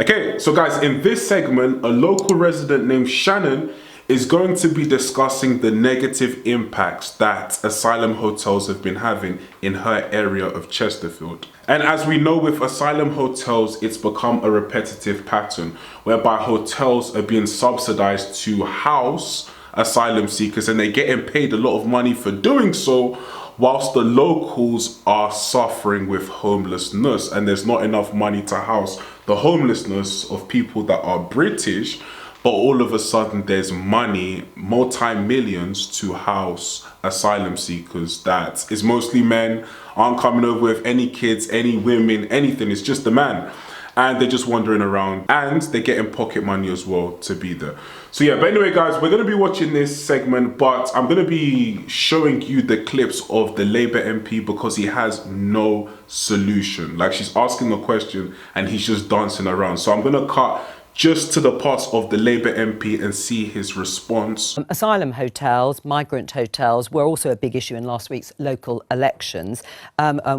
Okay, so guys, in this segment, a local resident named Shannon is going to be discussing the negative impacts that asylum hotels have been having in her area of Chesterfield. And as we know with asylum hotels, it's become a repetitive pattern whereby hotels are being subsidized to house asylum seekers and they're getting paid a lot of money for doing so, whilst the locals are suffering with homelessness and there's not enough money to house the homelessness of people that are British, but all of a sudden there's money, multi-millions, to house asylum seekers that is mostly men, aren't coming over with any kids, any women, anything. It's just the man. And they're just wandering around and they're getting pocket money as well to be there. So yeah, but anyway guys, we're going to be watching this segment, but I'm going to be showing you the clips of the Labour MP because he has no solution. Like, she's asking a question and he's just dancing around. So I'm going to cut just to the parts of the Labour MP and see his response. Asylum hotels, migrant hotels were also a big issue in last week's local elections.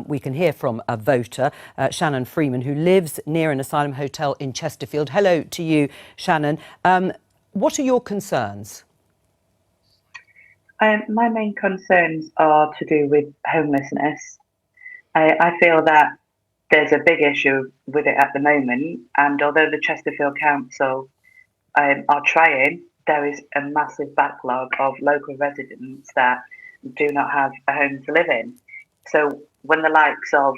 We can hear from a voter, Shannon Freeman, who lives near an asylum hotel in Chesterfield. Hello to you, Shannon. What are your concerns? My main concerns are to do with homelessness. I feel that there's a big issue with it at the moment, and although the Chesterfield Council are trying, there is a massive backlog of local residents that do not have a home to live in. So when the likes of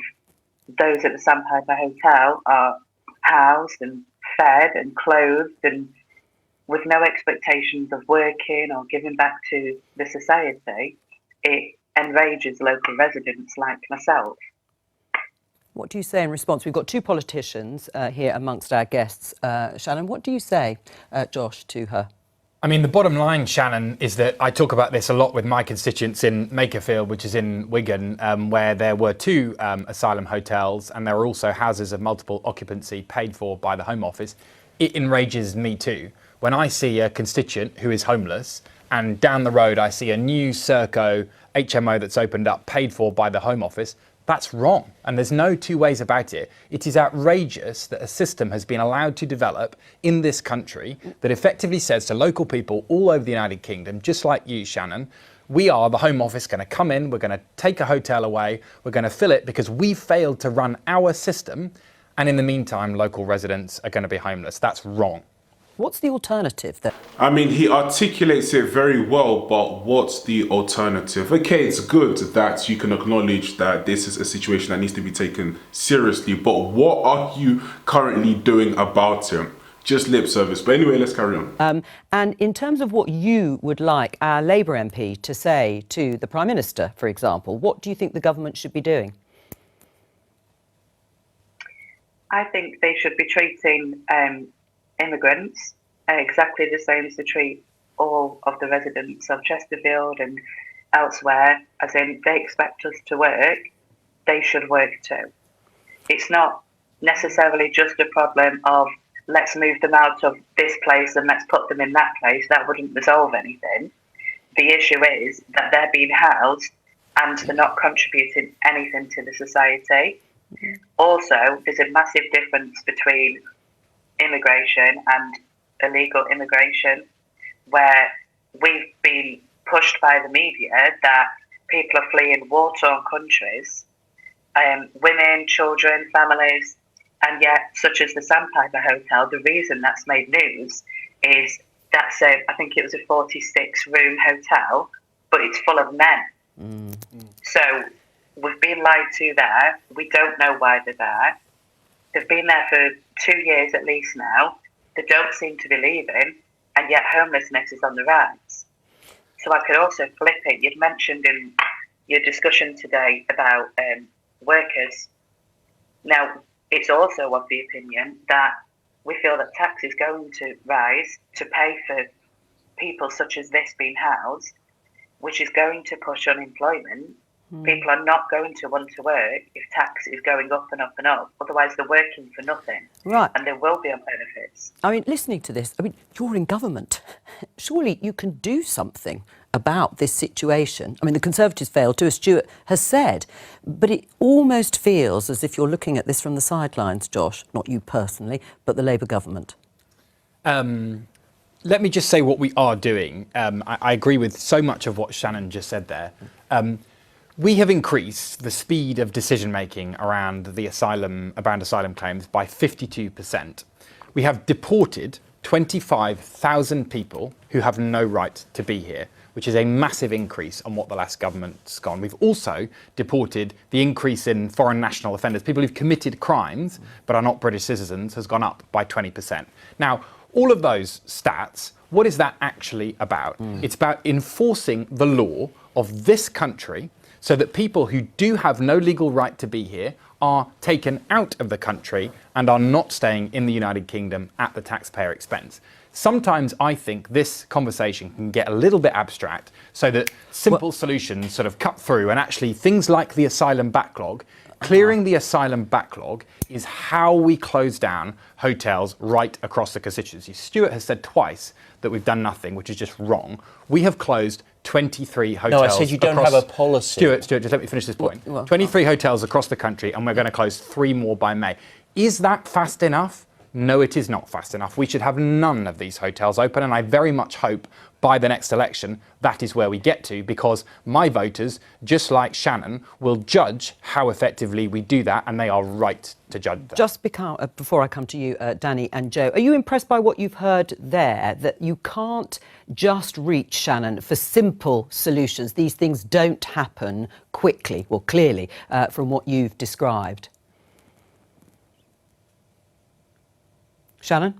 those at the Sandpiper Hotel are housed and fed and clothed and with no expectations of working or giving back to the society, it enrages local residents like myself. What do you say in response? We've got two politicians here amongst our guests. Shannon, what do you say, Josh, to her? I mean, the bottom line, Shannon, is that I talk about this a lot with my constituents in Makerfield, which is in Wigan, where there were two asylum hotels and there were also houses of multiple occupancy paid for by the Home Office. It enrages me too. When I see a constituent who is homeless and down the road I see a new Serco HMO that's opened up paid for by the Home Office, that's wrong, and there's no two ways about it. It is outrageous that a system has been allowed to develop in this country that effectively says to local people all over the United Kingdom, just like you, Shannon, we are, the Home Office, going to come in, we're going to take a hotel away, we're going to fill it because we failed to run our system, and in the meantime, local residents are going to be homeless. That's wrong. What's the alternative then? I mean, he articulates it very well, but what's the alternative? Okay, it's good that you can acknowledge that this is a situation that needs to be taken seriously, but what are you currently doing about it? Just lip service. But anyway, let's carry on. And in terms of what you would like our Labour MP to say to the Prime Minister, for example, what do you think the government should be doing? I think they should be treating immigrants exactly the same as they treat all of the residents of Chesterfield and elsewhere, as in they expect us to work, they should work too. It's not necessarily just a problem of let's move them out of this place and let's put them in that place. That wouldn't resolve anything. The issue is that they're being housed and they're not contributing anything to the society. Also, there's a massive difference between immigration and illegal immigration, where we've been pushed by the media that people are fleeing war-torn countries, women, children, families, and yet, such as the Sandpiper Hotel, the reason that's made news is that's I think it was a 46-room hotel, but it's full of men. So we've been lied to there. We don't know why they're there. They've been there for 2 years at least now. They don't seem to be leaving, and yet homelessness is on the rise. So I could also flip it. You'd mentioned in your discussion today about workers. Now, it's also of the opinion that we feel that tax is going to rise to pay for people such as this being housed, which is going to push unemployment. People are not going to want to work if tax is going up and up and up. Otherwise, they're working for nothing. Right. And they will be on benefits. I mean, listening to this, I mean, you're in government. Surely you can do something about this situation. I mean, the Conservatives failed too, as Stuart has said, but it almost feels as if you're looking at this from the sidelines, Josh, not you personally, but the Labour government. Let me just say what we are doing. I agree with so much of what Shannon just said there. We have increased the speed of decision making around asylum claims by 52%. We have deported 25,000 people who have no right to be here, which is a massive increase on what the last government's gone. We've also deported the increase in foreign national offenders, people who've committed crimes but are not British citizens, has gone up by 20%. Now, all of those stats, what is that actually about? It's about enforcing the law of this country so that people who do have no legal right to be here are taken out of the country and are not staying in the United Kingdom at the taxpayer expense. Sometimes I think this conversation can get a little bit abstract so that simple solutions sort of cut through, and actually things like the asylum backlog, clearing the asylum backlog is how we close down hotels right across the constituency. Stuart has said twice that we've done nothing, which is just wrong. We have closed 23 hotels. No, I said you don't have a policy. Stuart, just let me finish this point. 23 hotels across the country, and we're going to close 3 more by May. Is that fast enough? No, it is not fast enough. We should have none of these hotels open, and I very much hope by the next election that is where we get to, because my voters, just like Shannon, will judge how effectively we do that, and they are right to judge that. Just before I come to you, Danny and Joe, are you impressed by what you've heard there, that you can't just reach, Shannon, for simple solutions? These things don't happen quickly, well, clearly, from what you've described. Shannon?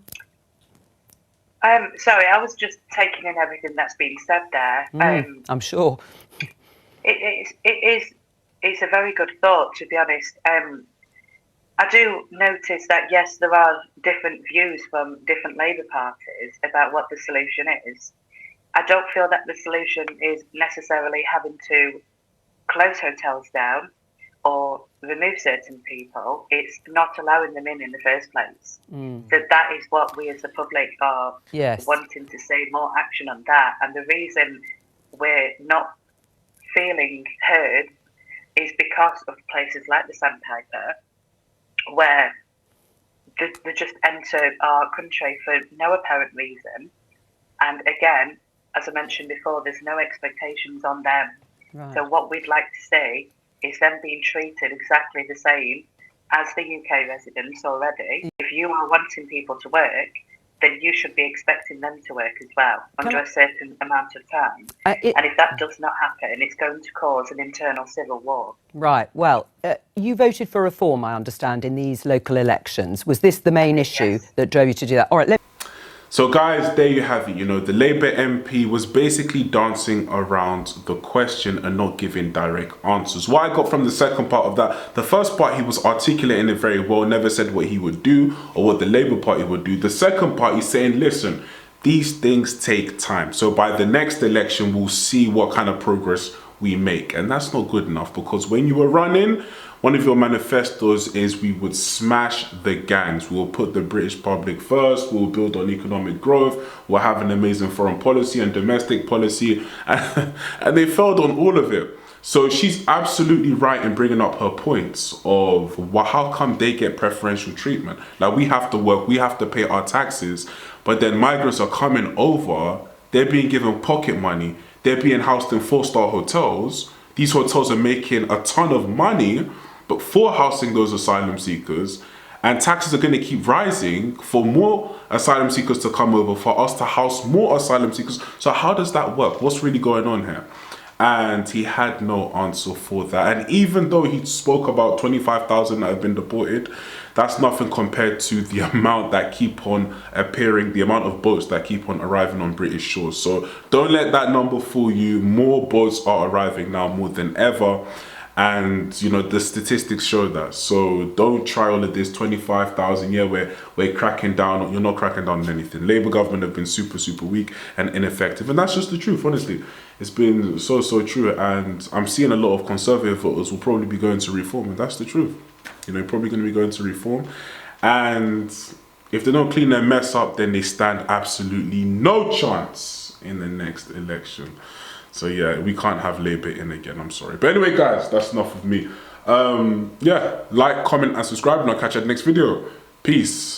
Sorry, I was just taking in everything that's been said there. I'm sure. It's a very good thought, to be honest. I do notice that, yes, there are different views from different Labour parties about what the solution is. I don't feel that the solution is necessarily having to close hotels down or remove certain people. It's not allowing them in the first place. That is what we as the public are wanting to see more action on that. And the reason we're not feeling heard is because of places like the Sandpiper, where they just enter our country for no apparent reason. And again, as I mentioned before, there's no expectations on them. Right. So what we'd like to see is them being treated exactly the same as the UK residents already. If you are wanting people to work, then you should be expecting them to work as well under a certain amount of time. And if that does not happen, it's going to cause an internal civil war. Right. Well, you voted for reform, I understand, in these local elections. Was this the main issue that drove you to do that? All right. So guys, there you have it. You know, the Labour MP was basically dancing around the question and not giving direct answers. What I got from the second part of that, the first part he was articulating it very well, never said what he would do or what the Labour Party would do. The second part, he's saying, listen, these things take time. So by the next election, we'll see what kind of progress we make. And that's not good enough, because when you were running, one of your manifestos is we would smash the gangs. We'll put the British public first. We'll build on economic growth. We'll have an amazing foreign policy and domestic policy. And they failed on all of it. So she's absolutely right in bringing up her points of how come they get preferential treatment. Like, we have to work, we have to pay our taxes, but then migrants are coming over, they're being given pocket money, they're being housed in 4-star hotels. These hotels are making a ton of money, but for housing those asylum seekers, and taxes are going to keep rising for more asylum seekers to come over, for us to house more asylum seekers. So how does that work? What's really going on here? And he had no answer for that. And even though he spoke about 25,000 that have been deported, that's nothing compared to the amount that keep on appearing, the amount of boats that keep on arriving on British shores. So don't let that number fool you. More boats are arriving now more than ever. And, you know, the statistics show that. So don't try all of this 25,000. Yeah, we're cracking down. You're not cracking down on anything. Labour government have been super, super weak and ineffective. And that's just the truth, honestly. It's been so, so true. And I'm seeing a lot of Conservative voters will probably be going to reform. And that's the truth. You know, probably going to be going to reform. And if they don't clean their mess up, then they stand absolutely no chance in the next election. So yeah, we can't have Labour in again, I'm sorry. But anyway guys, that's enough of me. Yeah, like, comment and subscribe, and I'll catch you at the next video. Peace.